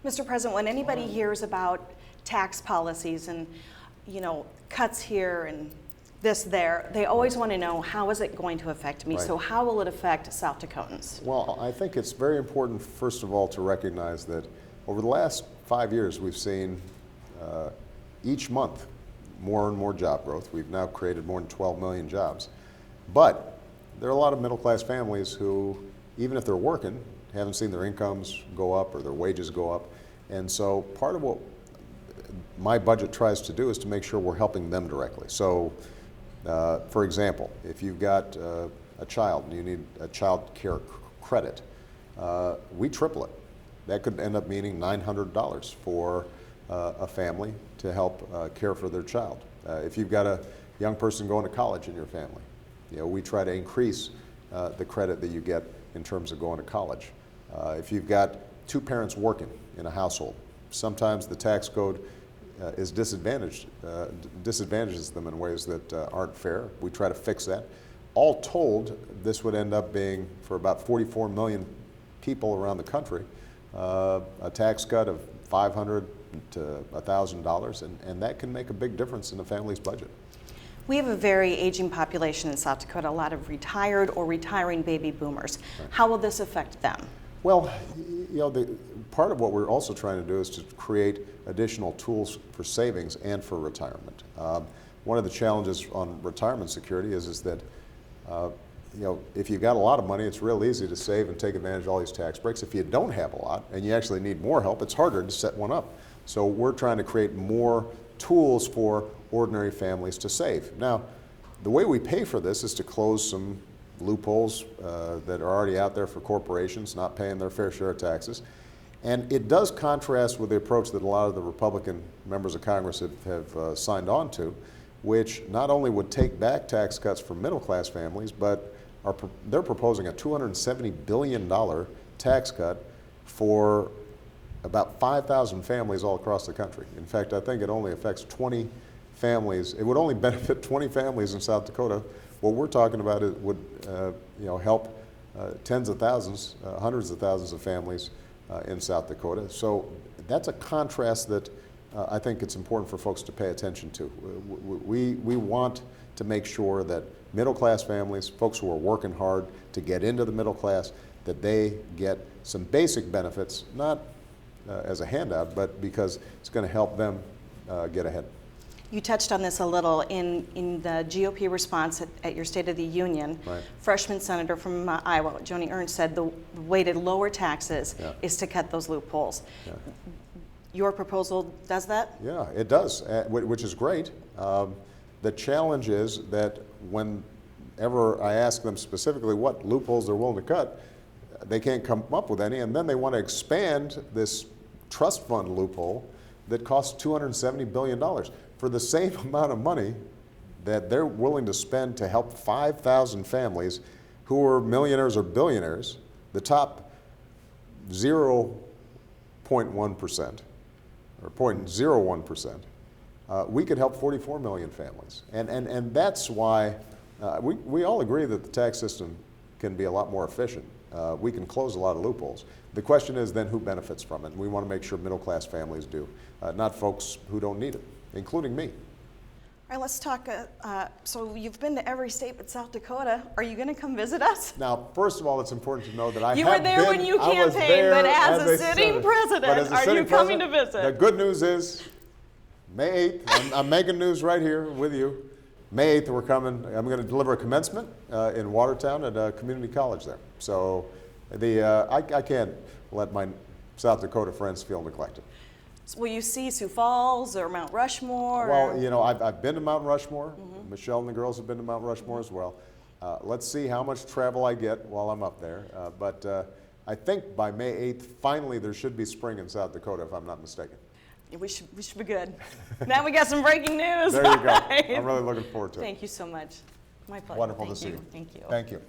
Mr. President, when anybody hears about tax policies and, cuts here and this there, they always want to know, how is it going to affect me? Right. So how will it affect South Dakotans? Well, I think it's very important, first of all, to recognize that over the last 5 years, we've seen each month more and more job growth. We've now created more than 12 million jobs. But there are a lot of middle-class families who, even if they're working, haven't seen their incomes go up or their wages go up. And so part of what my budget tries to do is to make sure we're helping them directly. So, for example, if you've got a child and you need a child care credit, we triple it. That could end up meaning $900 for a family to help care for their child. If you've got a young person going to college in your family, we try to increase the credit that you get in terms of going to college. If you've got two parents working in a household, sometimes the tax code is disadvantages them in ways that aren't fair. We try to fix that. All told, this would end up being, for about 44 million people around the country, a tax cut of $500 to $1,000, and that can make a big difference in a family's budget. We have a very aging population in South Dakota, a lot of retired or retiring baby boomers. Right. How will this affect them? Well, part of what we're also trying to do is to create additional tools for savings and for retirement. One of the challenges on retirement security is that if you've got a lot of money, it's real easy to save and take advantage of all these tax breaks. If you don't have a lot and you actually need more help, it's harder to set one up. So we're trying to create more tools for ordinary families to save. Now, the way we pay for this is to close some loopholes that are already out there for corporations not paying their fair share of taxes. And it does contrast with the approach that a lot of the Republican members of Congress have signed on to, which not only would take back tax cuts for middle-class families, but they're proposing a $270 billion tax cut for about 5,000 families all across the country. In fact, I think it only affects 20 families. It would only benefit 20 families in South Dakota. What we're talking about would help tens of thousands, hundreds of thousands of families in South Dakota. So that's a contrast that I think it's important for folks to pay attention to. We want to make sure that middle-class families, folks who are working hard to get into the middle class, that they get some basic benefits, not as a handout, but because it's going to help them get ahead. You touched on this a little in the GOP response at your State of the Union. Right. Freshman senator from Iowa, Joni Ernst, said the way to lower taxes is to cut those loopholes. Yeah. Your proposal does that? Yeah, it does, which is great. The challenge is that whenever I ask them specifically what loopholes they're willing to cut, they can't come up with any, and then they want to expand this trust fund loophole that costs $270 billion for the same amount of money that they're willing to spend to help 5,000 families who are millionaires or billionaires, the top 0.1% or 0.01%. We could help 44 million families. And that's why we all agree that the tax system can be a lot more efficient. We can close a lot of loopholes. The question is then who benefits from it. And we want to make sure middle-class families do, not folks who don't need it, including me. All right, let's talk. So you've been to every state but South Dakota. Are you going to come visit us? Now, first of all, it's important to know that you were there when you campaigned, but as a sitting president, are you coming to visit? The good news is, May 8th, I'm making news right here with you. May 8th, we're coming. I'm going to deliver a commencement in Watertown at a community college there. So I can't let my South Dakota friends feel neglected. So will you see Sioux Falls or Mount Rushmore? Well, I've been to Mount Rushmore. Mm-hmm. Michelle and the girls have been to Mount Rushmore as well. Let's see how much travel I get while I'm up there. But I think by May 8th, finally there should be spring in South Dakota, if I'm not mistaken. Yeah, we should be good. Now we got some breaking news. There you go. I'm really looking forward to it. Thank you so much. My pleasure. Wonderful to see you. Thank you. Thank you.